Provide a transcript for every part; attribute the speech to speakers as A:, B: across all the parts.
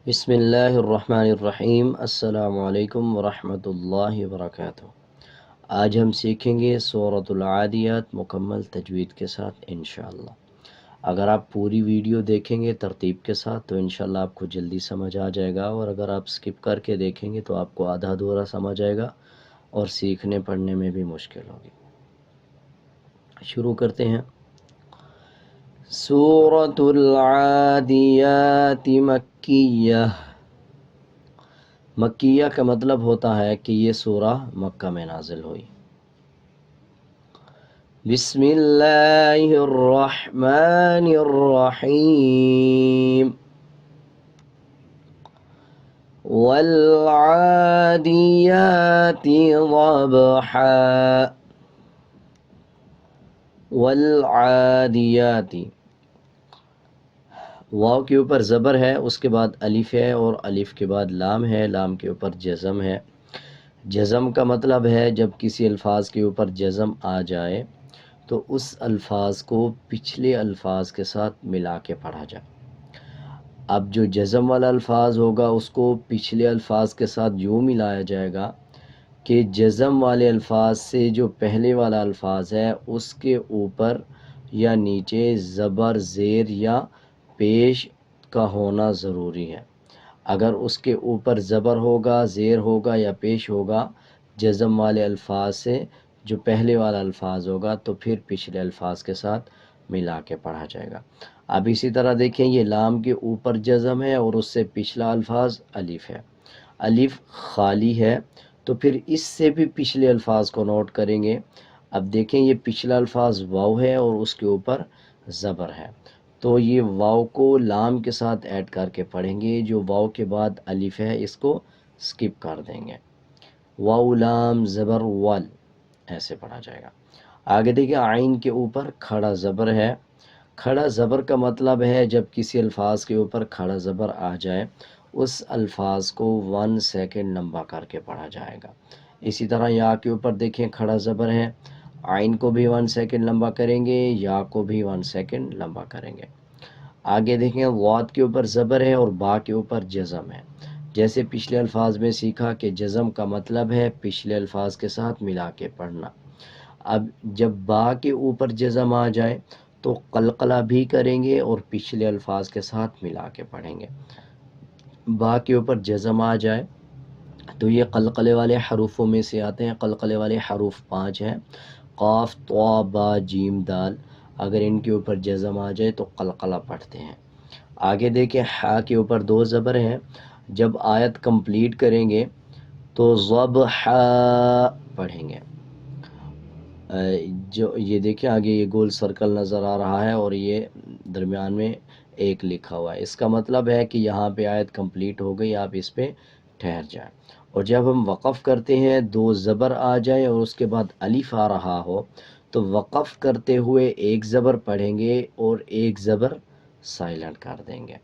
A: بسم اللہ الرحمن الرحیم۔ السلام علیکم ورحمۃ اللہ وبرکاتہ۔ آج ہم سیکھیں گے سورۃ العادیات مکمل تجوید کے ساتھ انشاءاللہ۔ اگر آپ پوری ویڈیو دیکھیں گے ترتیب کے ساتھ تو انشاءاللہ آپ کو جلدی سمجھ آ جائے گا، اور اگر آپ سکپ کر کے دیکھیں گے تو آپ کو آدھا ادھورا سمجھ آئے گا اور سیکھنے پڑھنے میں بھی مشکل ہوگی۔ شروع کرتے ہیں۔ سورۃ العادیات مکیہ۔ مکیہ کا مطلب ہوتا ہے کہ یہ سورہ مکہ میں نازل ہوئی۔ بسم اللہ الرحمن الرحیم۔ والعادیات ضبحا۔ والعادیات، واو کے اوپر زبر ہے، اس کے بعد الف ہے، اور الف کے بعد لام ہے، لام کے اوپر جزم ہے۔ جزم کا مطلب ہے جب کسی الفاظ کے اوپر جزم آ جائے تو اس الفاظ کو پچھلے الفاظ کے ساتھ ملا کے پڑھا جائے۔ اب جو جزم والا الفاظ ہوگا اس کو پچھلے الفاظ کے ساتھ یوں ملایا جائے گا کہ جزم والے الفاظ سے جو پہلے والا الفاظ ہے اس کے اوپر یا نیچے زبر، زیر یا پیش کا ہونا ضروری ہے۔ اگر اس کے اوپر زبر ہوگا، زیر ہوگا یا پیش ہوگا جزم والے الفاظ سے، جو پہلے والا الفاظ ہوگا تو پھر پچھلے الفاظ کے ساتھ ملا کے پڑھا جائے گا۔ اب اسی طرح دیکھیں، یہ لام کے اوپر جزم ہے اور اس سے پچھلا الفاظ الف ہے۔ الف خالی ہے تو پھر اس سے بھی پچھلے الفاظ کو نوٹ کریں گے۔ اب دیکھیں، یہ پچھلا الفاظ واو ہے اور اس کے اوپر زبر ہے، تو یہ واو کو لام کے ساتھ ایڈ کر کے پڑھیں گے۔ جو واو کے بعد الف ہے اس کو سکپ کر دیں گے۔ واو لام زبر ول، ایسے پڑھا جائے گا۔ آگے دیکھیں، عین کے اوپر کھڑا زبر ہے۔ کھڑا زبر کا مطلب ہے جب کسی الفاظ کے اوپر کھڑا زبر آ جائے اس الفاظ کو 1 سیکنڈ لمبا کر کے پڑھا جائے گا۔ اسی طرح یا کے اوپر دیکھیں کھڑا زبر ہے، عین کو بھی 1 سیکنڈ لمبا کریں گے، یا کو بھی 1 سیکنڈ لمبا کریں گے۔ آگے دیکھیں، واد کے اوپر زبر ہے اور با کے اوپر جزم ہے۔ جیسے پچھلے الفاظ میں سیکھا کہ جزم کا مطلب ہے پچھلے الفاظ کے ساتھ ملا کے پڑھنا۔ اب جب با کے اوپر جزم آ جائے تو قلقلہ بھی کریں گے اور پچھلے الفاظ کے ساتھ ملا کے پڑھیں گے۔ با کے اوپر جزم آ جائے تو یہ قلقلے والے حروفوں میں سے آتے ہیں۔ قلقلے والے حروف 5 ہیں، قاف، طا، با، جیم، دال۔ اگر ان کے اوپر جزم آ جائے تو قلقلہ پڑھتے ہیں۔ آگے دیکھیں، ہا کے اوپر 2 زبر ہیں۔ جب آیت کمپلیٹ کریں گے تو ضبحا پڑھیں گے۔ جو یہ دیکھیں آگے یہ گول سرکل نظر آ رہا ہے اور یہ درمیان میں ایک لکھا ہوا ہے، اس کا مطلب ہے کہ یہاں پہ آیت کمپلیٹ ہو گئی، آپ اس پہ ٹھہر جائیں۔ اور جب ہم وقف کرتے ہیں 2 زبر آ جائیں اور اس کے بعد الف آ رہا ہو تو وقف کرتے ہوئے ایک زبر پڑھیں گے اور ایک زبر سائلنٹ کر دیں گے۔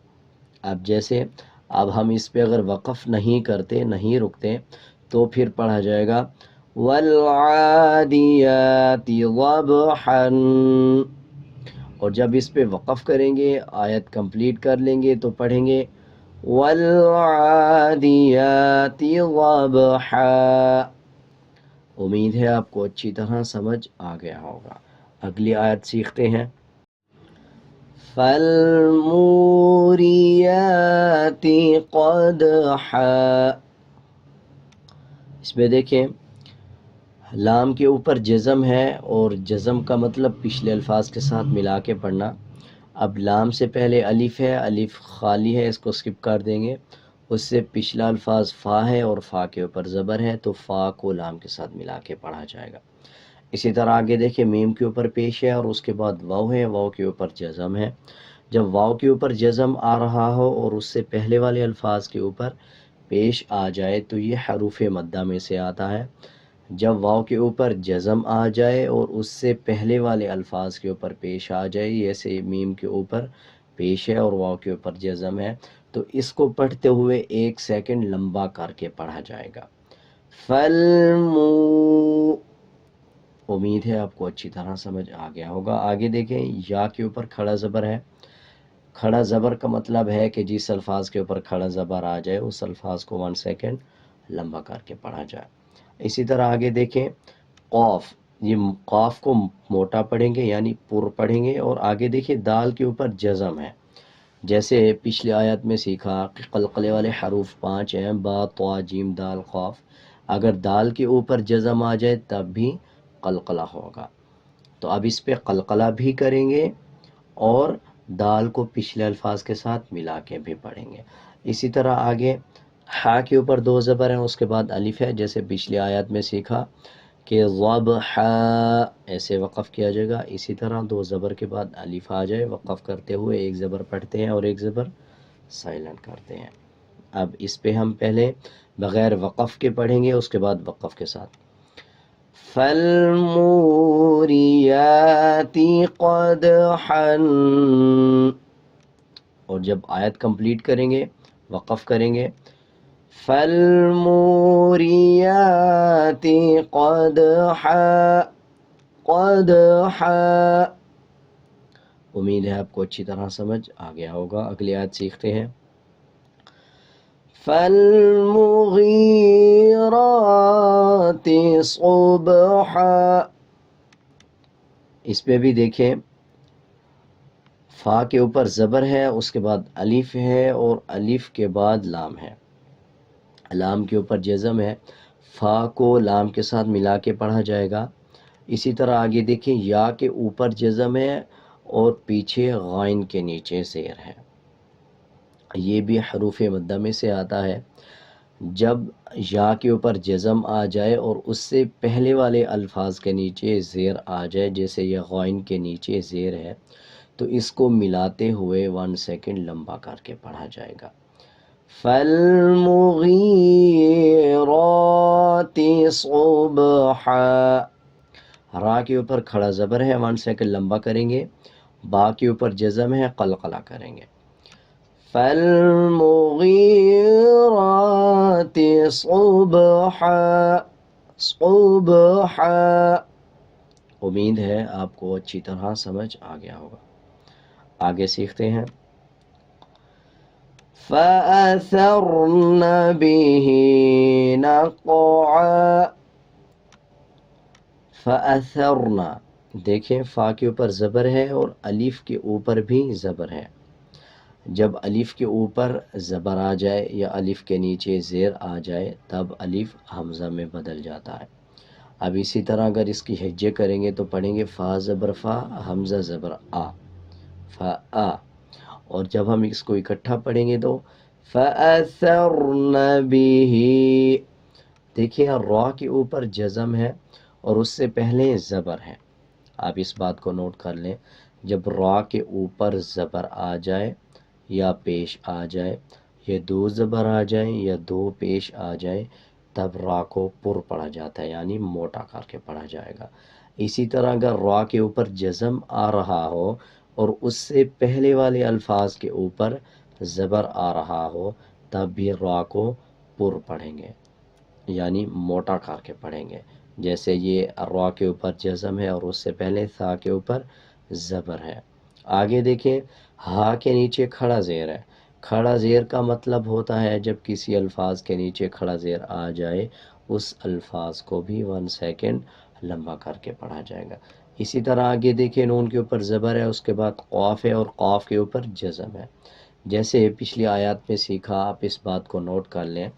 A: اب جیسے اب ہم اس پہ اگر وقف نہیں کرتے، نہیں رکتے، تو پھر پڑھا جائے گا والعادیات ضبحا، اور جب اس پہ وقف کریں گے، آیت کمپلیٹ کر لیں گے تو پڑھیں گے والعادیات ضبحا۔ امید ہے آپ کو اچھی طرح سمجھ آ گیا ہوگا۔ اگلی آیت سیکھتے ہیں۔ فالموریات قدحا۔ اس میں دیکھیں لام کے اوپر جزم ہے اور جزم کا مطلب پچھلے الفاظ کے ساتھ ملا کے پڑھنا۔ اب لام سے پہلے الف ہے، الف خالی ہے، اس کو سکپ کر دیں گے۔ اس سے پچھلا الفاظ فا ہے اور فا کے اوپر زبر ہے تو فا کو لام کے ساتھ ملا کے پڑھا جائے گا۔ اسی طرح آگے دیکھیں، میم کے اوپر پیش ہے اور اس کے بعد واو ہے، واو کے اوپر جزم ہے۔ جب واو کے اوپر جزم آ رہا ہو اور اس سے پہلے والے الفاظ کے اوپر پیش آ جائے تو یہ حروف مدہ میں سے آتا ہے۔ جب واو کے اوپر جزم آ جائے اور اس سے پہلے والے الفاظ کے اوپر پیش آ جائے، جیسے میم کے اوپر پیش ہے اور واو کے اوپر جزم ہے، تو اس کو پڑھتے ہوئے 1 سیکنڈ لمبا کر کے پڑھا جائے گا۔ فالمو، امید ہے آپ کو اچھی طرح سمجھ آ گیا ہوگا۔ آگے دیکھیں، یا کے اوپر کھڑا زبر ہے، کھڑا زبر کا مطلب ہے کہ جس الفاظ کے اوپر کھڑا زبر آ جائے اس الفاظ کو 1 سیکنڈ لمبا کر کے پڑھا جائے۔ اسی طرح آگے دیکھیں قاف، یہ قاف کو موٹا پڑھیں گے یعنی پر پڑھیں گے، اور آگے دیکھیں دال کے اوپر جزم ہے، جیسے پچھلی آیت میں سیکھا کہ قلقلے والے حروف 5 ہیں، با طا جیم دال قاف، اگر دال کے اوپر جزم آ جائے تب بھی قلقلہ ہوگا۔ تو اب اس پہ قلقلہ بھی کریں گے اور دال کو پچھلے الفاظ کے ساتھ ملا کے بھی پڑھیں گے۔ اسی طرح آگے ہا کے اوپر 2 زبر ہیں، اس کے بعد الف ہے، جیسے پچھلی آیت میں سیکھا کہ ضبحا ایسے وقف کیا جائے گا، اسی طرح 2 زبر کے بعد الف آ جائے، وقف کرتے ہوئے 1 زبر پڑھتے ہیں اور 1 زبر سائلنٹ کرتے ہیں۔ اب اس پہ ہم پہلے بغیر وقف کے پڑھیں گے، اس کے بعد وقف کے ساتھ۔ فالموریات قدحا، اور جب آیت کمپلیٹ کریں گے وقف کریں گے، فالموریات قدحا قدحا۔ امید ہے آپ کو اچھی طرح سمجھ آ گیا ہوگا۔ اگلی آیت سیکھتے ہیں۔ فالمغیرات صبحا، اس پہ بھی دیکھیں فا کے اوپر زبر ہے، اس کے بعد الف ہے اور الف کے بعد لام ہے، لام کے اوپر جزم ہے، فا کو لام کے ساتھ ملا کے پڑھا جائے گا۔ اسی طرح آگے دیکھیں یا کے اوپر جزم ہے اور پیچھے غائن کے نیچے زیر ہے، یہ بھی حروف مدہ میں سے آتا ہے۔ جب یا کے اوپر جزم آ جائے اور اس سے پہلے والے الفاظ کے نیچے زیر آ جائے، جیسے یہ غائن کے نیچے زیر ہے، تو اس کو ملاتے ہوئے 1 سیکنڈ لمبا کر کے پڑھا جائے گا۔ فالمغیرات صبحا، را کے اوپر کھڑا زبر ہے، 1 سیکنڈ لمبا کریں گے، با کے اوپر جزم ہے، قلقلہ کریں گے۔ فالمغیرات صبحا صبحا۔ امید ہے آپ کو اچھی طرح سمجھ آ گیا ہوگا۔ آگے سیکھتے ہیں۔ فَأَثَرْنَ بِهِ نَقْعًا، فَأَثَرْنَ، دیکھیں فا کے اوپر زبر ہے اور الف کے اوپر بھی زبر ہے، جب الف کے اوپر زبر آ جائے یا الف کے نیچے زیر آ جائے تب الف حمزہ میں بدل جاتا ہے۔ اب اسی طرح اگر اس کی ہجے کریں گے تو پڑھیں گے فا زبر فا، حمزہ زبر آ، فا آ، اور جب ہم اس کو اکٹھا پڑھیں گے تو فَأَثَرْنَ بِهِ، دیکھیں را کے اوپر جزم ہے اور اس سے پہلے زبر ہے، آپ اس بات کو نوٹ کر لیں، جب را کے اوپر زبر آ جائے یا پیش آ جائے، یا 2 زبر آ جائیں یا 2 پیش آ جائیں، تب را کو پر پڑھا جاتا ہے یعنی موٹا کر کے پڑھا جائے گا۔ اسی طرح اگر را کے اوپر جزم آ رہا ہو اور اس سے پہلے والے الفاظ کے اوپر زبر آ رہا ہو تب بھی را کو پر پڑھیں گے یعنی موٹا کر کے پڑھیں گے، جیسے یہ را کے اوپر جزم ہے اور اس سے پہلے ثا کے اوپر زبر ہے۔ آگے دیکھیں ہا کے نیچے کھڑا زیر ہے، کھڑا زیر کا مطلب ہوتا ہے جب کسی الفاظ کے نیچے کھڑا زیر آ جائے اس الفاظ کو بھی 1 سیکنڈ لمبا کر کے پڑھا جائے گا۔ اسی طرح آگے دیکھیں نون کے اوپر زبر ہے، اس کے بعد قاف ہے اور قاف کے اوپر جزم ہے، جیسے پچھلی آیات میں سیکھا، آپ اس بات کو نوٹ کر لیں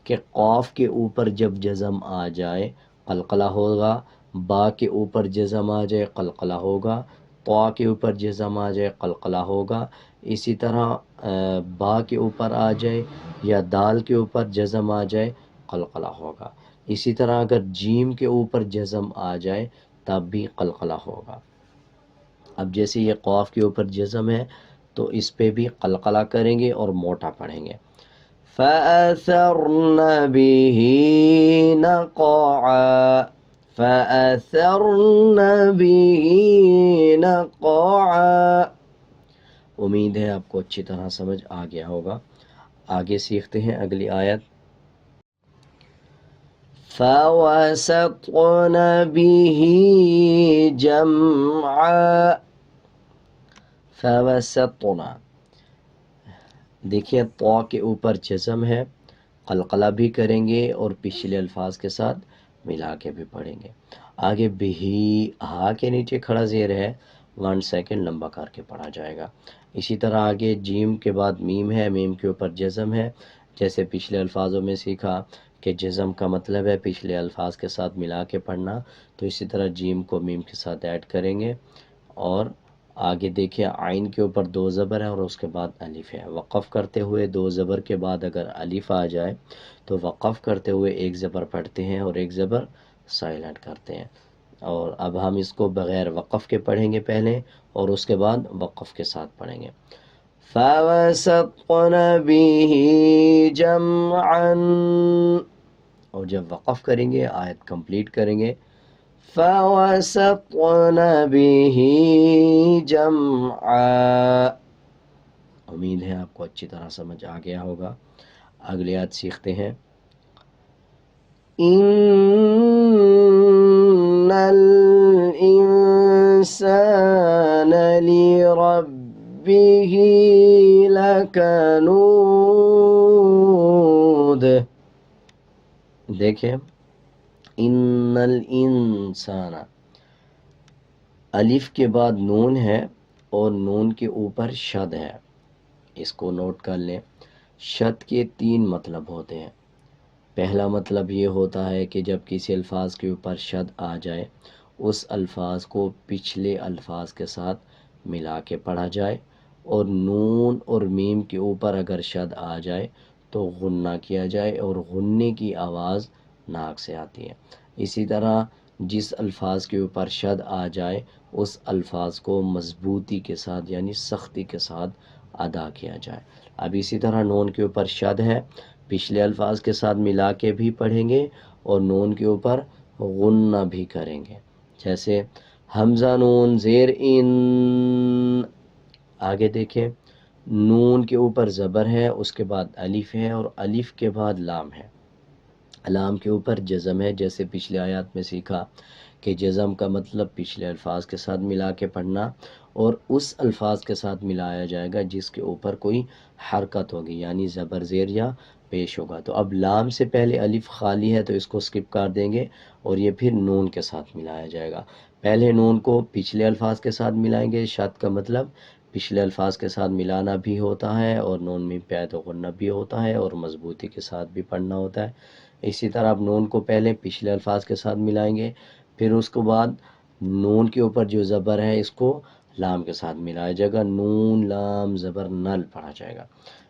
A: کہ قاف کے اوپر جب جزم آ جائے قلقلہ ہوگا، با کے اوپر جزم آ جائے قلقلہ ہوگا، طا کے اوپر جزم آ جائے قلقلہ ہوگا، اسی طرح با کے اوپر آ جائے یا دال کے اوپر جزم آ جائے قلقلہ ہوگا، اسی طرح اگر جیم کے اوپر جزم آ جائے تب بھی قلقلہ ہوگا۔ اب جیسے یہ قاف کے اوپر جزم ہے تو اس پہ بھی قلقلہ کریں گے اور موٹا پڑھیں گے۔ فَأَثَرْنَ بِهِ نَقْعًا فَأَثَرْنَ بِهِ نَقْعًا۔ امید ہے آپ کو اچھی طرح سمجھ آ گیا ہوگا۔ آگے سیکھتے ہیں اگلی آیت۔ فَوَسَطْنَ بِهِ جَمْعًا فَوَسَطْنَ، دیکھیں تو کے اوپر جزم ہے، قلقلہ بھی کریں گے اور پچھلے الفاظ کے ساتھ ملا کے بھی پڑھیں گے۔ آگے بہی، ہا کے نیچے کھڑا زیر ہے، 1 سیکنڈ لمبا کر کے پڑھا جائے گا۔ اسی طرح آگے جیم کے بعد میم ہے، میم کے اوپر جزم ہے، جیسے پچھلے الفاظوں میں سیکھا کہ جزم کا مطلب ہے پچھلے الفاظ کے ساتھ ملا کے پڑھنا، تو اسی طرح جیم کو میم کے ساتھ ایڈ کریں گے۔ اور آگے دیکھیں عین کے اوپر 2 زبر ہے اور اس کے بعد الف ہے، وقف کرتے ہوئے 2 زبر کے بعد اگر الف آ جائے تو وقف کرتے ہوئے 1 زبر پڑھتے ہیں اور 1 زبر سائلنٹ کرتے ہیں۔ اور اب ہم اس کو بغیر وقف کے پڑھیں گے پہلے اور اس کے بعد وقف کے ساتھ پڑھیں گے۔ فَوَسَطْنَ بِهِ جَمْعًا، اور جب وقف کریں گے آیت کمپلیٹ کریں گے، فَوَسَطْنَ بِهِ جَمْعًا۔ امید ہے آپ کو اچھی طرح سمجھ آ گیا ہوگا۔ اگلی آیت سیکھتے ہیں۔ إِنَّ الْإِنسَانَ لِرَبِّهِ لَكَنُودٌ۔ دیکھیں ان الانسان، الف کے بعد نون ہے اور نون کے اوپر شد ہے، اس کو نوٹ کر لیں۔ شد کے 3 مطلب ہوتے ہیں۔ پہلا مطلب یہ ہوتا ہے کہ جب کسی الفاظ کے اوپر شد آ جائے اس الفاظ کو پچھلے الفاظ کے ساتھ ملا کے پڑھا جائے، اور نون اور میم کے اوپر اگر شد آ جائے تو غنہ کیا جائے اور غننے کی آواز ناک سے آتی ہے۔ اسی طرح جس الفاظ کے اوپر شد آ جائے اس الفاظ کو مضبوطی کے ساتھ یعنی سختی کے ساتھ ادا کیا جائے۔ اب اسی طرح نون کے اوپر شد ہے، پچھلے الفاظ کے ساتھ ملا کے بھی پڑھیں گے اور نون کے اوپر غنہ بھی کریں گے، جیسے حمزہ نون زیر ان۔ آگے دیکھیں نون کے اوپر زبر ہے، اس کے بعد الف ہے اور الف کے بعد لام ہے، لام کے اوپر جزم ہے، جیسے پچھلے آیات میں سیکھا کہ جزم کا مطلب پچھلے الفاظ کے ساتھ ملا کے پڑھنا اور اس الفاظ کے ساتھ ملایا جائے گا جس کے اوپر کوئی حرکت ہوگی یعنی زبر زیر یا پیش ہوگا۔ تو اب لام سے پہلے الف خالی ہے تو اس کو سکپ کر دیں گے اور یہ پھر نون کے ساتھ ملایا جائے گا۔ پہلے نون کو پچھلے الفاظ کے ساتھ ملائیں گے، شد کا مطلب پچھلے الفاظ کے ساتھ ملانا بھی ہوتا ہے اور نون میں پہ تو غنہ بھی ہوتا ہے اور مضبوطی کے ساتھ بھی پڑھنا ہوتا ہے۔ اسی طرح اب نون کو پہلے پچھلے الفاظ کے ساتھ ملائیں گے، پھر اس کے بعد نون کے اوپر جو زبر ہے اس کو لام کے ساتھ ملایا جائے گا، نون لام زبر نل پڑھا جائے گا۔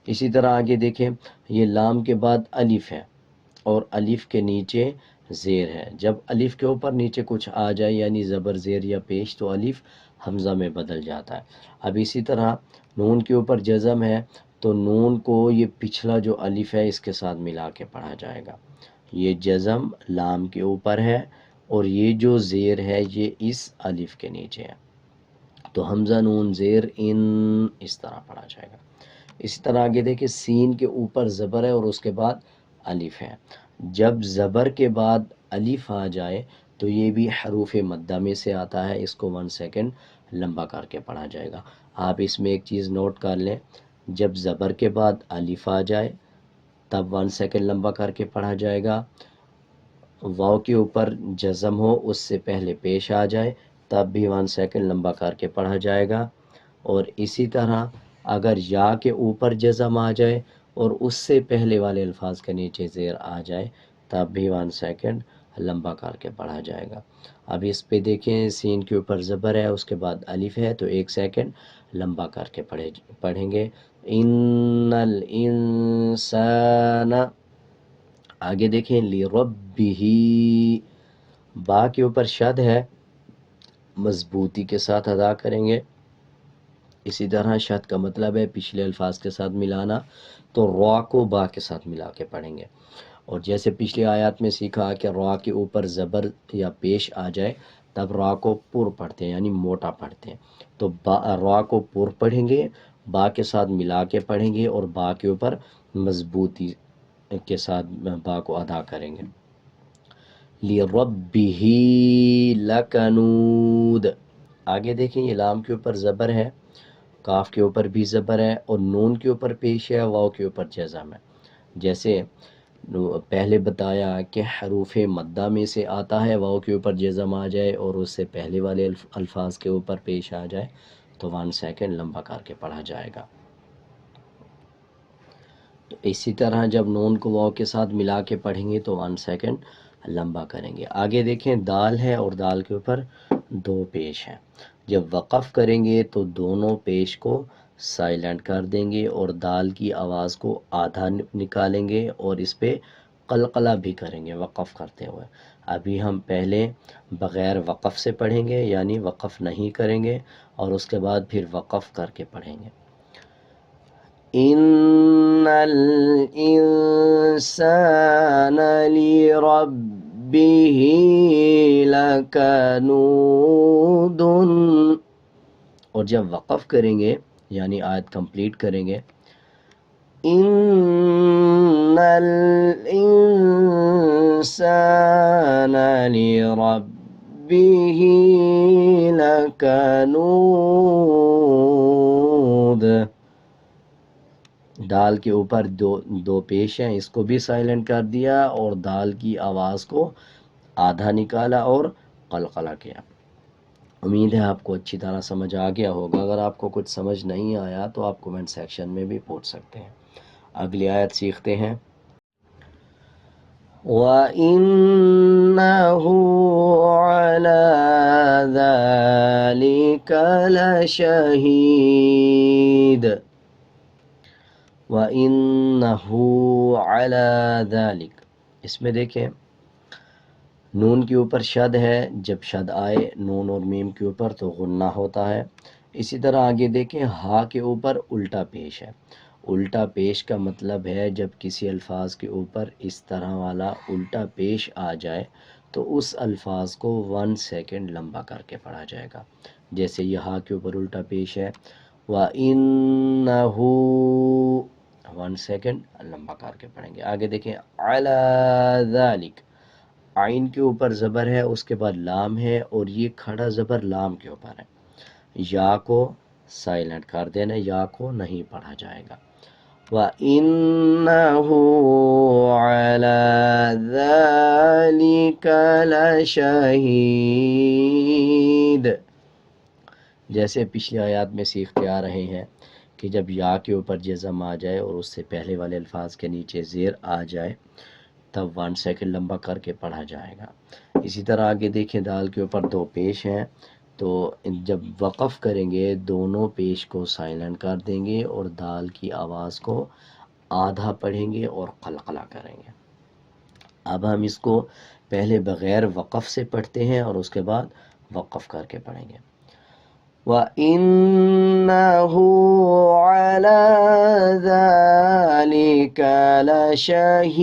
A: اسی طرح آگے دیکھیں یہ لام کے بعد الف ہے اور الف کے نیچے زیر ہے، جب الف کے اوپر نیچے کچھ آ جائے یعنی زبر زیر یا پیش تو الف حمزہ میں بدل جاتا ہے۔ اب اسی طرح نون کے اوپر جزم ہے تو نون کو یہ پچھلا جو الف ہے اس کے ساتھ ملا کے پڑھا جائے گا، یہ جزم لام کے اوپر ہے اور یہ جو زیر ہے یہ اس الف کے نیچے ہے، تو حمزہ نون زیر ان اس طرح پڑھا جائے گا۔ اسی طرح آگے دیکھیں سین کے اوپر زبر ہے اور اس کے بعد الف ہے، جب زبر کے بعد الف آ جائے تو یہ بھی حروف مدہ میں سے آتا ہے، اس کو 1 سیکنڈ لمبا کر کے پڑھا جائے گا۔ آپ اس میں ایک چیز نوٹ کر لیں، جب زبر کے بعد الف آ جائے تب 1 سیکنڈ لمبا کر کے پڑھا جائے گا، واو کے اوپر جزم ہو اس سے پہلے پیش آ جائے تب بھی 1 سیکنڈ لمبا کر کے پڑھا جائے گا، اور اسی طرح اگر یا کے اوپر جزم آ جائے اور اس سے پہلے والے الفاظ کے نیچے زیر آ جائے تب بھی 1 سیکنڈ لمبا کر کے پڑھا جائے گا۔ اب اس پہ دیکھیں سین کے اوپر زبر ہے اس کے بعد الف ہے تو 1 سیکنڈ لمبا کر کے پڑھیں گے ان الانسان۔ آگے دیکھیں لربہ، با کے اوپر شد ہے، مضبوطی کے ساتھ ادا کریں گے۔ اسی طرح شد کا مطلب ہے پچھلے الفاظ کے ساتھ ملانا، تو را کو با کے ساتھ ملا کے پڑھیں گے، اور جیسے پچھلی آیات میں سیکھا کہ را کے اوپر زبر یا پیش آ جائے تب را کو پر پڑھتے ہیں یعنی موٹا پڑھتے ہیں، تو را کو پر پڑھیں گے، با کے ساتھ ملا کے پڑھیں گے اور با کے اوپر مضبوطی کے ساتھ با کو ادا کریں گے۔ لِرَبِّهِ لَكَنُودٌ۔ آگے دیکھیں یہ لام کے اوپر زبر ہے کاف کے اوپر بھی زبر ہے اور نون کے اوپر پیش ہے، واو کے اوپر جزم ہے۔ جیسے پہلے بتایا کہ حروف مدہ میں سے آتا ہے واو کے اوپر جزم آ جائے اور اس سے پہلے والے الفاظ کے اوپر پیش آ جائے تو 1 سیکنڈ لمبا کر کے پڑھا جائے گا۔ تو اسی طرح جب نون کو واو کے ساتھ ملا کے پڑھیں گے تو 1 سیکنڈ لمبا کریں گے۔ آگے دیکھیں دال ہے اور دال کے اوپر 2 پیش ہیں، جب وقف کریں گے تو دونوں پیش کو سائلنٹ کر دیں گے اور دال کی آواز کو آدھا نکالیں گے اور اس پہ قلقلہ بھی کریں گے وقف کرتے ہوئے۔ ابھی ہم پہلے بغیر وقف سے پڑھیں گے، یعنی وقف نہیں کریں گے اور اس کے بعد پھر وقف کر کے پڑھیں گے۔ ان الانسان لربه لکنود، اور جب وقف کریں گے یعنی آیت کمپلیٹ کریں گے، ان الانسان لربه لکنود، دال کے اوپر دو پیش ہیں، اس کو بھی سائلنٹ کر دیا اور دال کی آواز کو آدھا نکالا اور قلقلہ کیا۔ امید ہے آپ کو اچھی طرح سمجھ آ گیا ہوگا۔ اگر آپ کو کچھ سمجھ نہیں آیا تو آپ کومنٹ سیکشن میں بھی پوچھ سکتے ہیں۔ اگلی آیت سیکھتے ہیں۔ وَإِنَّهُ عَلَى ذَلِكَ لَشَهِيدٌ، وَإِنَّهُ عَلَى ذَلِكَ، اس میں دیکھیں نون کے اوپر شد ہے، جب شد آئے نون اور میم کے اوپر تو غنہ ہوتا ہے۔ اسی طرح آگے دیکھیں ہا کے اوپر الٹا پیش ہے۔ الٹا پیش کا مطلب ہے جب کسی الفاظ کے اوپر اس طرح والا الٹا پیش آ جائے تو اس الفاظ کو 1 سیکنڈ لمبا کر کے پڑھا جائے گا۔ جیسے یہ ہا کے اوپر الٹا پیش ہے وَإِنَّهُ، 1 سیکنڈ لمبا کر کے پڑھیں گے۔ آگے دیکھیں عَلَى ذَلِكَ، عین کے اوپر زبر ہے، اس کے بعد لام ہے اور یہ کھڑا زبر لام کے اوپر ہے، یا کو سائلنٹ کر دینا، یا کو نہیں پڑھا جائے گا۔ وَإِنَّهُ عَلَى ذَلِكَ لَشَهِيدٌ، جیسے پچھلی آیات میں سیکھتے آ رہے ہیں کہ جب یا کے اوپر جزم آ جائے اور اس سے پہلے والے الفاظ کے نیچے زیر آ جائے تب 1 سیکنڈ لمبا کر کے پڑھا جائے گا۔ اسی طرح آگے دیکھیں دال کے اوپر 2 پیش ہیں، تو جب وقف کریں گے دونوں پیش کو سائلنٹ کر دیں گے اور دال کی آواز کو آدھا پڑھیں گے اور قلقلہ کریں گے۔ اب ہم اس کو پہلے بغیر وقف سے پڑھتے ہیں اور اس کے بعد وقف کر کے پڑھیں گے۔ وَإِنَّهُ عَلَى ذَلِكَ لَشَهِيدٌ،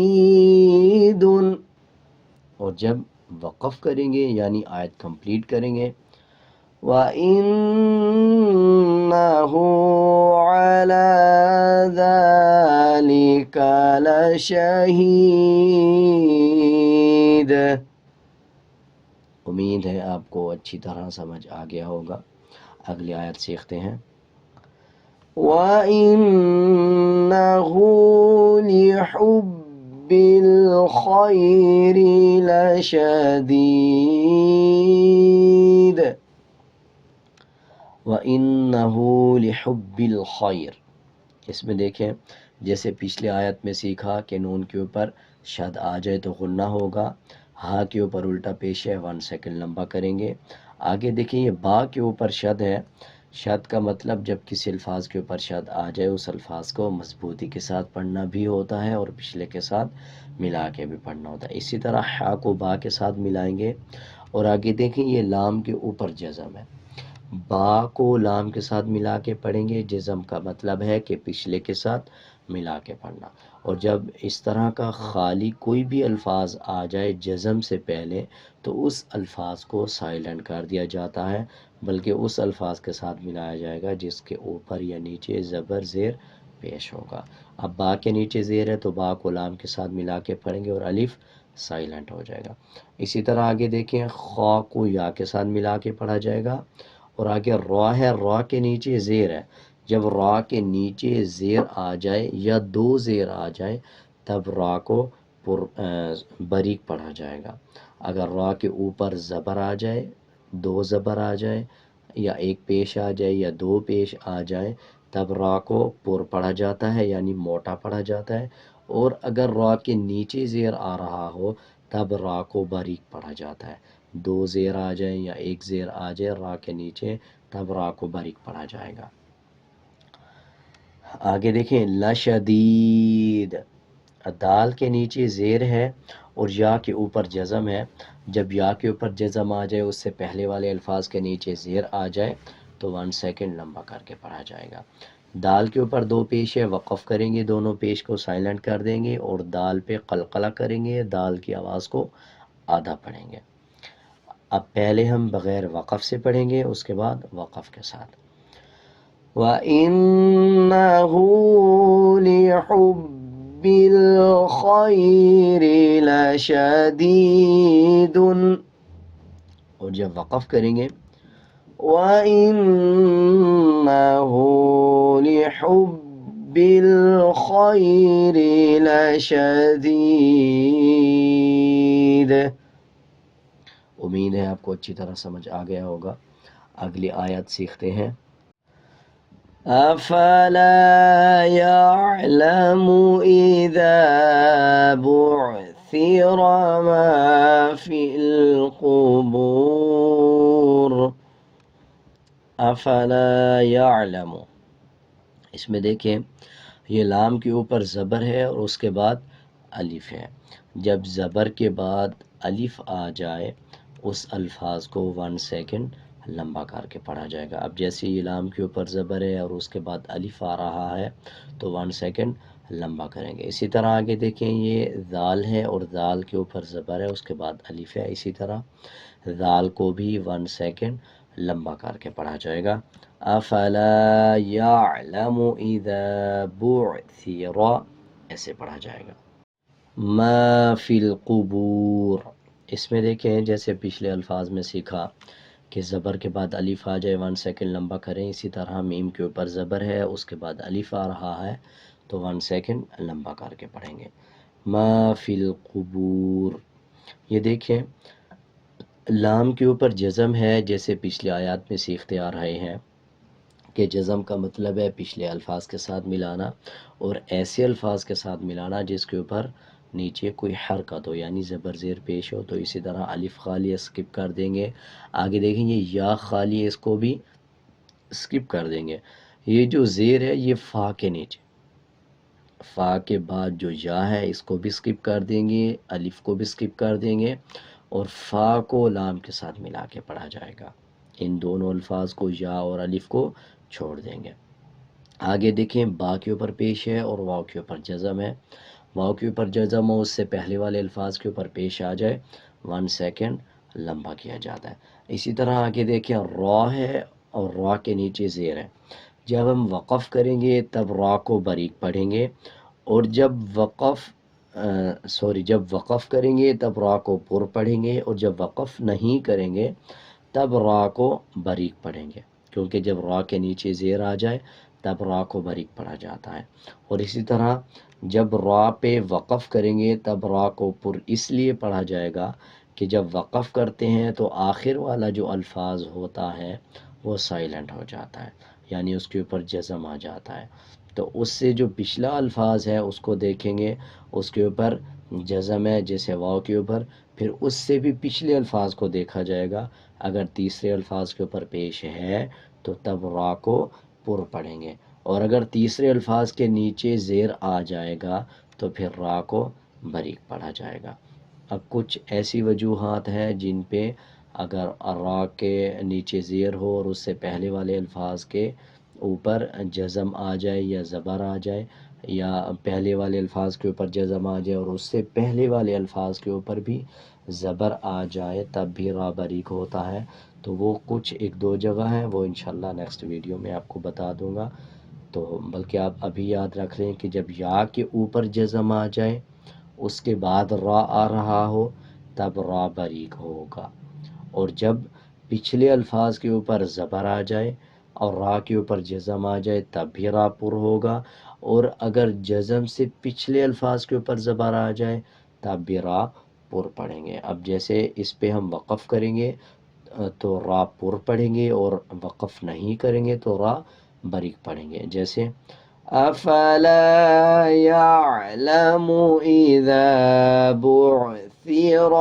A: اور جب وقف کریں گے یعنی آیت کمپلیٹ کریں گے وَإِنَّهُ عَلَى ذَلِكَ لَشَهِيدٌ۔ امید ہے آپ کو اچھی طرح سمجھ آ گیا ہوگا۔ اگلی آیت سیکھتے ہیں۔ وَإِنَّهُ لِحُبِّ الْخَيْرِ لَشَدِيدٌ، وَإِنَّهُ لِحُبِّ الْخَيْرِ، اس میں دیکھیں جیسے پچھلے آیت میں سیکھا کہ نون کے اوپر شد آ جائے تو غنہ ہوگا، ہا کے اوپر الٹا پیش ہے 1 سیکنڈ لمبا کریں گے۔ آگے دیکھیں یہ با کے اوپر شد ہے، شد کا مطلب جب کسی الفاظ کے اوپر شد آ جائے اس الفاظ کو مضبوطی کے ساتھ پڑھنا بھی ہوتا ہے اور پچھلے کے ساتھ ملا کے بھی پڑھنا ہوتا ہے۔ اسی طرح ہا کو با کے ساتھ ملائیں گے اور آگے دیکھیں یہ لام کے اوپر جزم ہے، با کو لام کے ساتھ ملا کے پڑھیں گے، جزم کا مطلب ہے کہ پچھلے کے ساتھ ملا کے پڑھنا، اور جب اس طرح کا خالی کوئی بھی الفاظ آ جائے جزم سے پہلے تو اس الفاظ کو سائلنٹ کر دیا جاتا ہے، بلکہ اس الفاظ کے ساتھ ملایا جائے گا جس کے اوپر یا نیچے زبر زیر پیش ہوگا۔ اب با کے نیچے زیر ہے تو با کو لام کے ساتھ ملا کے پڑھیں گے اور الف سائلنٹ ہو جائے گا۔ اسی طرح آگے دیکھیں خا کو یا کے ساتھ ملا کے پڑھا جائے گا، اور آگے را ہے، را کے نیچے زیر ہے، جب را کے نیچے زیر آ جائے یا دو زیر آ جائے تب را کو باریک پڑھا جائے گا۔ اگر را کے اوپر زبر آ جائے، دو زبر آ جائے یا ایک پیش آ جائے یا دو پیش آ جائے تب را کو پر پڑھا جاتا ہے، یعنی موٹا پڑھا جاتا ہے۔ اور اگر را کے نیچے زیر آ رہا ہو تب را کو باریک پڑھا جاتا ہے۔ دو زیر آ جائے یا ایک زیر آ جائے را کے نیچے تب را کو باریک پڑھا جائے گا۔ آگے دیکھیں لشدید، دال کے نیچے زیر ہے اور یا کے اوپر جزم ہے۔ جب یا کے اوپر جزم آ جائے اس سے پہلے والے الفاظ کے نیچے زیر آ جائے تو 1 سیکنڈ لمبا کر کے پڑھا جائے گا۔ دال کے اوپر دو پیش ہے، وقف کریں گے، دونوں پیش کو سائلنٹ کر دیں گے اور دال پہ قلقلہ کریں گے، دال کی آواز کو آدھا پڑھیں گے۔ اب پہلے ہم بغیر وقف سے پڑھیں گے، اس کے بعد وقف کے ساتھ۔ وَإِنَّهُ لِحُبِّ الْخَيْرِ لَشَدِيدٌ، اور جب وقف کریں گے وَإِنَّهُ لِحُبِّ الْخَيْرِ لَشَدِيدٌ۔ امید ہے آپ کو اچھی طرح سمجھ آ گیا ہوگا۔ اگلی آیت سیکھتے ہیں۔ أَفَلَا يَعْلَمُ إِذَا بُعْثِرَ مَا فِي الْقُبُورِ۔ أَفَلَا يَعْلَمُ، اس میں دیکھیں یہ لام کے اوپر زبر ہے اور اس کے بعد الف ہے۔ جب زبر کے بعد الف آ جائے اس الفاظ کو 1 سیکنڈ لمبا کر کے پڑھا جائے گا۔ اب جیسے یہ لام کے اوپر زبر ہے اور اس کے بعد الف آ رہا ہے تو 1 سیکنڈ لمبا کریں گے۔ اسی طرح آگے دیکھیں یہ ذال ہے اور ذال کے اوپر زبر ہے، اس کے بعد الف ہے، اسی طرح ذال کو بھی 1 سیکنڈ لمبا کر کے پڑھا جائے گا۔ افلا یعلم اذا بعثر، ایسے پڑھا جائے گا۔ ما فی القبور، اس میں دیکھیں جیسے پچھلے الفاظ میں سیکھا کہ زبر کے بعد الف آ جائے 1 سیکنڈ لمبا کریں، اسی طرح میم کے اوپر زبر ہے اس کے بعد الف آ رہا ہے تو 1 سیکنڈ لمبا کر کے پڑھیں گے۔ ما فی القبور، یہ دیکھیں لام کے اوپر جزم ہے، جیسے پچھلی آیات میں سیکھتے آ رہے ہیں کہ جزم کا مطلب ہے پچھلے الفاظ کے ساتھ ملانا اور ایسے الفاظ کے ساتھ ملانا جس کے اوپر نیچے کوئی حرکت ہو، یعنی زبر زیر پیش ہو، تو اسی طرح الف خالی اسکپ کر دیں گے۔ آگے دیکھیں یہ یا خالی، اس کو بھی اسکپ کر دیں گے۔ یہ جو زیر ہے یہ فا کے نیچے، فا کے بعد جو یا ہے اس کو بھی اسکپ کر دیں گے، الف کو بھی اسکپ کر دیں گے اور فا کو لام کے ساتھ ملا کے پڑھا جائے گا۔ ان دونوں الفاظ کو یا اور الف کو چھوڑ دیں گے۔ آگے دیکھیں با کے اوپر پیش ہے اور واو کے اوپر جزم ہے۔ واو کے اوپر جزم ہو اس سے پہلے والے الفاظ کے اوپر پیش آ جائے 1 سیکنڈ لمبا کیا جاتا ہے۔ اسی طرح آگے دیکھیں را ہے اور را کے نیچے زیر ہے۔ جب ہم وقف کریں گے تب را کو باریک پڑھیں گے اور جب وقف کریں گے تب را کو پر پڑھیں گے اور جب وقف نہیں کریں گے تب را کو باریک پڑھیں گے، کیونکہ جب را کے نیچے زیر آ جائے تب را کو باریک پڑھا جاتا ہے۔ اور اسی طرح جب را پہ وقف کریں گے تب را کو پر اس لیے پڑھا جائے گا کہ جب وقف کرتے ہیں تو آخر والا جو الفاظ ہوتا ہے وہ سائلنٹ ہو جاتا ہے، یعنی اس کے اوپر جزم آ جاتا ہے، تو اس سے جو پچھلا الفاظ ہے اس کو دیکھیں گے اس کے اوپر جزم ہے جیسے واو کے اوپر، پھر اس سے بھی پچھلے الفاظ کو دیکھا جائے گا، اگر تیسرے الفاظ کے اوپر پیش ہے تو تب را کو پر پڑھیں گے اور اگر تیسرے الفاظ کے نیچے زیر آ جائے گا تو پھر را کو باریک پڑھا جائے گا۔ اب کچھ ایسی وجوہات ہیں جن پہ اگر را کے نیچے زیر ہو اور اس سے پہلے والے الفاظ کے اوپر جزم آ جائے یا زبر آ جائے یا پہلے والے الفاظ کے اوپر جزم آ جائے اور اس سے پہلے والے الفاظ کے اوپر بھی زبر آ جائے تب بھی را باریک ہوتا ہے، تو وہ کچھ 1-2 جگہ ہیں، وہ انشاءاللہ نیکسٹ ویڈیو میں آپ کو بتا دوں گا۔ تو بلکہ آپ ابھی یاد رکھ لیں کہ جب یا کے اوپر جزم آ جائے اس کے بعد را آ رہا ہو تب را باریک ہوگا، اور جب پچھلے الفاظ کے اوپر زبر آ جائے اور را کے اوپر جزم آ جائے تب بھی را پر ہوگا، اور اگر جزم سے پچھلے الفاظ کے اوپر زبر آ جائے تب بھی را پر پڑھیں گے۔ اب جیسے اس پہ ہم وقف کریں گے تو را پر پڑھیں گے، اور وقف نہیں کریں گے تو را بریک پڑھیں گے۔ جیسے افلا يعلم اذا بعثر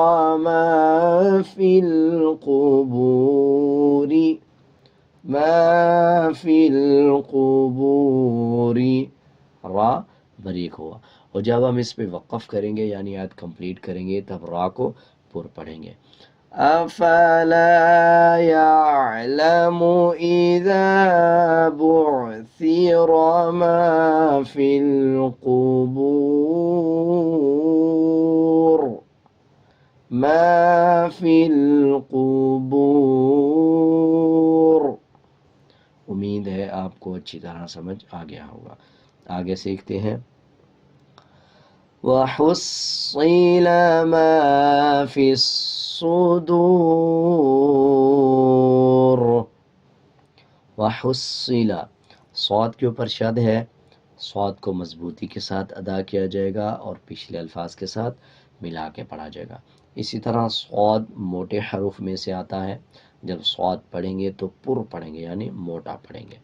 A: ما في القبور، ما فی القبور، را بریک ہوا، اور جب ہم اس پہ وقف کریں گے یعنی آیت کمپلیٹ کریں گے تب را کو پر پڑھیں گے۔ افلا يعلم اذا بعثر ما فی القبور، ما فی القبور۔ امید ہے آپ کو اچھی طرح سمجھ آ گیا ہوگا۔ آگے سیکھتے ہیں۔ وَحُصِّلَ مَا فِي الصُّدُورِ، وَحُصِّلَ، صاد کے اوپر شد ہے، صاد کو مضبوطی کے ساتھ ادا کیا جائے گا اور پچھلے الفاظ کے ساتھ ملا کے پڑھا جائے گا۔ اسی طرح صاد موٹے حروف میں سے آتا ہے، جب صاد پڑھیں گے تو پر پڑھیں گے یعنی موٹا پڑھیں گے۔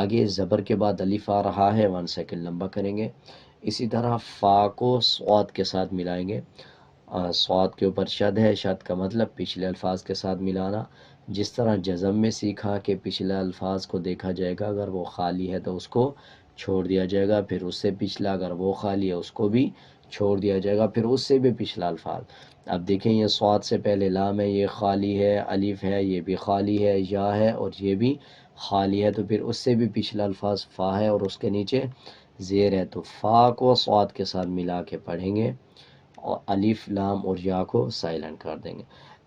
A: آگے زبر کے بعد الف آ رہا ہے، 1 سیکنڈ لمبا کریں گے۔ اسی طرح فا کو صاد کے ساتھ ملائیں گے، صاد کے اوپر شد ہے، شد کا مطلب پچھلے الفاظ کے ساتھ ملانا۔ جس طرح جزم میں سیکھا کہ پچھلے الفاظ کو دیکھا جائے گا، اگر وہ خالی ہے تو اس کو چھوڑ دیا جائے گا، پھر اس سے پچھلا اگر وہ خالی ہے اس کو بھی چھوڑ دیا جائے گا، پھر اس سے بھی پچھلا الفاظ۔ اب دیکھیں یہ صاد سے پہلے لام ہے، یہ خالی ہے، الف ہے، یہ بھی خالی ہے، یا ہے اور یہ بھی خالی ہے، تو پھر اس سے بھی پچھلا الفاظ فا ہے اور اس کے نیچے زیر ہے، تو فا کو صاد کے ساتھ ملا کے پڑھیں گے اور الف لام اور یا کو سائلنٹ کر دیں گے۔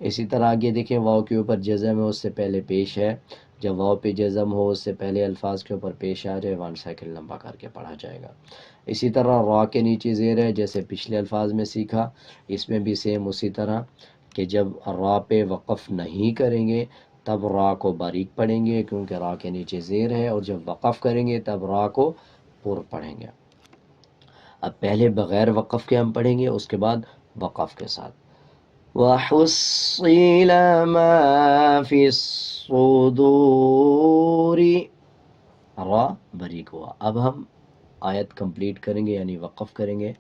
A: اسی طرح آگے دیکھیں واو کے اوپر جزم ہے، اس سے پہلے پیش ہے، جب واو پہ جزم ہو اس سے پہلے الفاظ کے اوپر پیش آ جائے 1 سیکنڈ لمبا کر کے پڑھا جائے گا۔ اسی طرح را کے نیچے زیر ہے، جیسے پچھلے الفاظ میں سیکھا، اس میں بھی سیم اسی طرح کہ جب را پہ وقف نہیں کریں گے تب را کو باریک پڑھیں گے کیونکہ را کے نیچے زیر ہے، اور جب وقف کریں گے تب را کو پر پڑھیں گے۔ اب پہلے بغیر وقف کے ہم پڑھیں گے، اس کے بعد وقف کے ساتھ۔ وَحُصِّلَ مَا فِي الصُّدُورِ، را بریک ہوا۔ اب ہم آیت کمپلیٹ کریں گے یعنی وقف کریں گے۔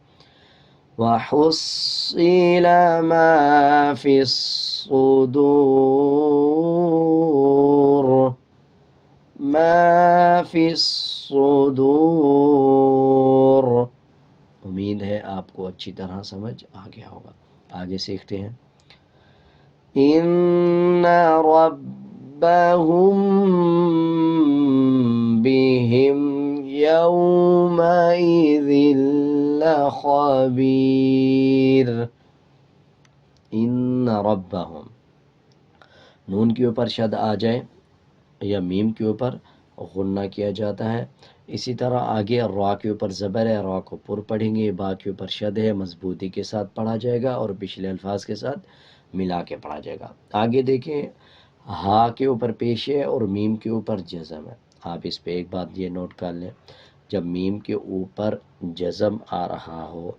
A: وَحُصِّلَ مَا فِي الصُّدُورِ، ما فی الصدور۔ امید ہے آپ کو اچھی طرح سمجھ آ گیا ہوگا۔ آگے سیکھتے ہیں۔ ان ربهم بهم يومئذ لخبیر، ان ربهم، نون کے اوپر شد آ جائے یا میم کے اوپر غنہ کیا جاتا ہے۔ اسی طرح آگے را کے اوپر زبر ہے، را کو پر پڑھیں گے، با کے اوپر شد ہے، مضبوطی کے ساتھ پڑھا جائے گا اور پچھلے الفاظ کے ساتھ ملا کے پڑھا جائے گا۔ آگے دیکھیں ہا کے اوپر پیش ہے اور میم کے اوپر جزم ہے۔ آپ اس پہ ایک بات یہ نوٹ کر لیں، جب میم کے اوپر جزم آ رہا ہو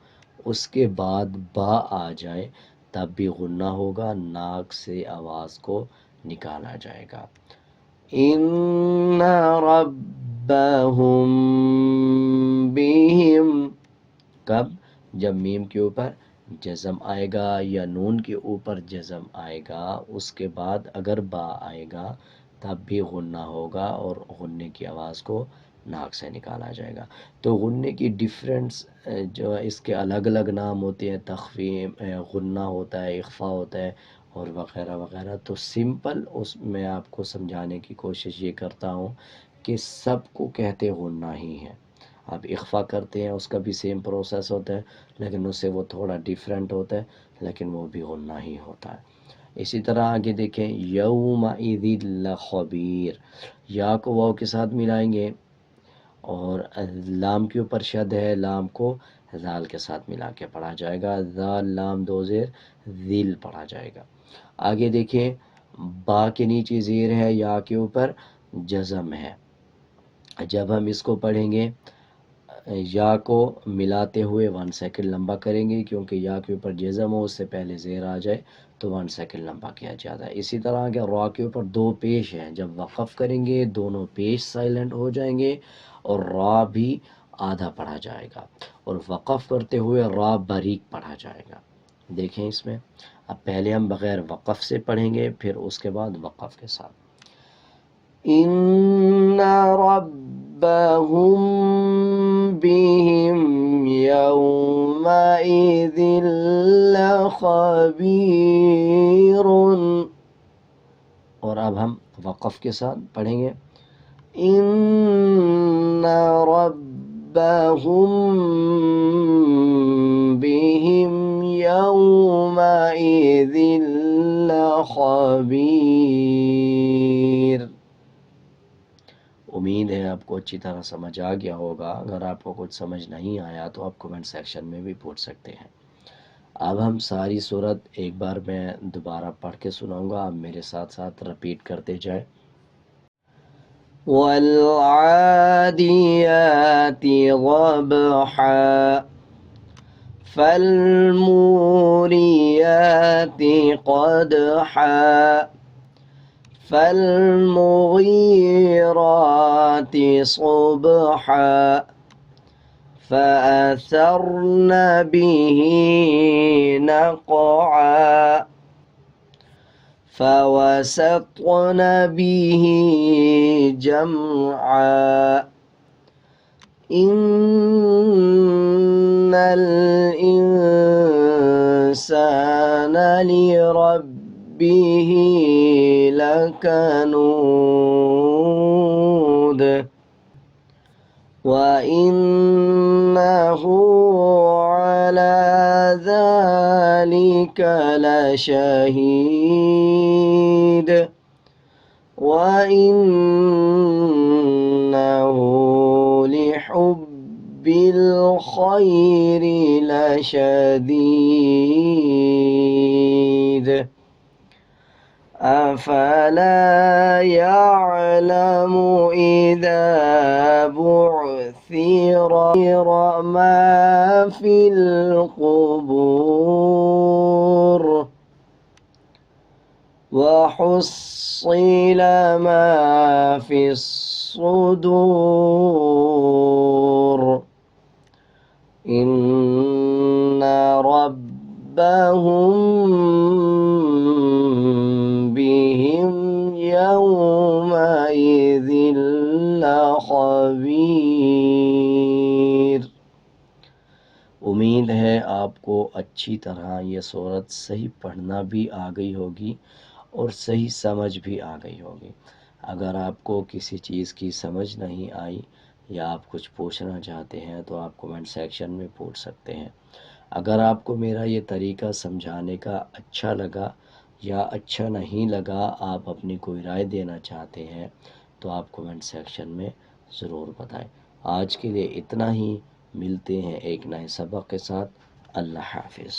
A: اس کے بعد با آ جائے تب بھی غنہ ہوگا، ناک سے آواز کو نکالا جائے گا۔ ان ربهم بهم، کب؟ جب میم کے اوپر جزم آئے گا یا نون کے اوپر جزم آئے گا، اس کے بعد اگر با آئے گا تب بھی غنہ ہوگا اور غنے کی آواز کو ناک سے نکالا جائے گا۔ تو غنے کی ڈیفرنس جو اس کے الگ الگ نام ہوتے ہیں، تخفیف، غنہ ہوتا ہے، اخفا ہوتا ہے اور وغیرہ وغیرہ۔ تو سمپل اس میں آپ کو سمجھانے کی کوشش یہ کرتا ہوں کہ سب کو کہتے غنہ ہی ہیں۔ آپ اخفا کرتے ہیں اس کا بھی سیم پروسیس ہوتا ہے لیکن اس سے وہ تھوڑا ڈیفرنٹ ہوتا ہے، لیکن وہ بھی غنہ ہی ہوتا ہے۔ اسی طرح آگے دیکھیں یومئذ لخبیر، یا کو واو کے ساتھ ملائیں گے اور لام کے اوپر شد ہے، لام کو ذال کے ساتھ ملا کے پڑھا جائے گا، ذال لام دو زیر ذل پڑھا جائے گا۔ آگے دیکھیں با کے نیچے زیر ہے، یا کے اوپر جزم ہے۔ جب ہم اس کو پڑھیں گے یا کو ملاتے ہوئے 1 سیکنڈ لمبا کریں گے، کیونکہ یا کے اوپر جزم ہو اس سے پہلے زیر آ جائے تو 1 سیکنڈ لمبا کیا جاتا ہے۔ اسی طرح کہ را کے اوپر 2 پیش ہیں، جب وقف کریں گے دونوں پیش سائلنٹ ہو جائیں گے اور را بھی آدھا پڑھا جائے گا، اور وقف کرتے ہوئے را باریک پڑھا جائے گا۔ دیکھیں اس میں، اب پہلے ہم بغیر وقف سے پڑھیں گے، پھر اس کے بعد وقف کے ساتھ۔ ان ربهم بهم يومئذ لخبير، اور اب ہم وقف کے ساتھ پڑھیں گے ان ربهم بهم يومئذ لخبير۔ امید ہے آپ کو اچھی طرح سمجھ آ گیا ہوگا۔ اگر آپ کو کچھ سمجھ نہیں آیا تو آپ کومنٹ سیکشن میں بھی پوچھ سکتے ہیں۔ اب ہم ساری صورت ایک بار میں دوبارہ پڑھ کے سناؤں گا، آپ میرے ساتھ ساتھ رپیٹ کرتے جائیں۔ والعادیات ضبحا فالموریات قدحا فالمغیرات صبحا فأثرن به نقعا فوسطن به جمعا إن الإنسان لربه لكنود وإنه على ذلك لشهيد وإنه لحب الخير لشديد أفلا يعلم إذا بعثر ما في القبور وحصل ما في الصدور إن ربهم بهم يومئذ لخبير۔ امید ہے آپ کو اچھی طرح یہ صورت صحیح پڑھنا بھی آ گئی ہوگی اور صحیح سمجھ بھی آ گئی ہوگی۔ اگر آپ کو کسی چیز کی سمجھ نہیں آئی یا آپ کچھ پوچھنا چاہتے ہیں تو آپ کومنٹ سیکشن میں پوچھ سکتے ہیں۔ اگر آپ کو میرا یہ طریقہ سمجھانے کا اچھا لگا یا اچھا نہیں لگا، آپ اپنی کوئی رائے دینا چاہتے ہیں تو آپ کومنٹ سیکشن میں ضرور بتائیں۔ آج کے لیے اتنا ہی، ملتے ہیں ایک نئے سبق کے ساتھ۔ اللہ حافظ۔